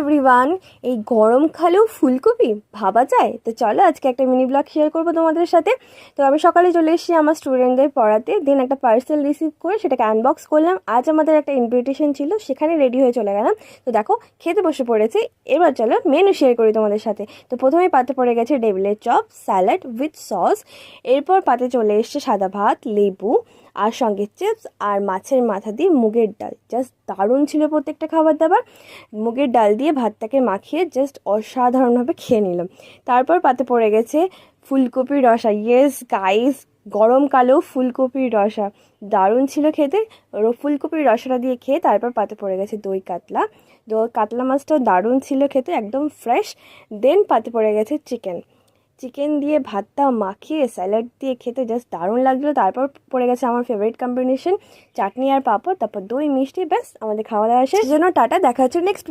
Everyone, এই গরমকালেও ফুলকপি ভাবা যায়? তো চলো আজকে একটা মিনি ব্লগ শেয়ার করবো তোমাদের সাথে। তো আমি সকালে চলে এসেছি আমার স্টুডেন্টদের পড়াতে, দেন একটা পার্সেল রিসিভ করে সেটাকে আনবক্স করলাম। আজ আমাদের একটা ইনভিটেশন ছিল, সেখানে রেডি হয়ে চলে গেলাম। তো দেখো খেতে বসে পড়েছি। এবার চলো মেনু শেয়ার করি তোমাদের সাথে। তো প্রথমেই পাতে পড়ে গেছে টেবিলের চপ, স্যালাড উইথ সস। এরপর পাতে চলে এসছে সাদা ভাত, লেবু আর সঙ্গে চিপস আর মাছের মাথা দিয়ে মুগের ডাল। জাস্ট দারুণ ছিল প্রত্যেকটা খাবার দাবার। মুগের ডাল দিয়ে ভাতটাকে মাখিয়ে জাস্ট অসাধারণভাবে খেয়ে নিলাম। তারপর পাতে পড়ে গেছে ফুলকপির রসা। ইয়েস গাইস, গরমকালেও ফুলকপির রসা দারুণ ছিল খেতে। ফুলকপির রসাটা দিয়ে খেয়ে তারপর পাতে পড়ে গেছে দই কাতলা। কাতলা মাছটাও দারুণ ছিল খেতে, একদম ফ্রেশ। দেন পাতে পড়ে গেছে চিকেন দিয়ে ভাতটা মাখিয়ে স্যালাড দিয়ে খেতে জাস্ট দারুণ লাগছিলো। তারপর পড়ে গেছে আমার ফেভারিট কম্বিনেশন, চাটনি আর পাঁপড়, তারপর দই মিষ্টি। ব্যাস আমাদের খাওয়া দাওয়া শেষ। জন্য টাটা, দেখা হচ্ছে নেক্সট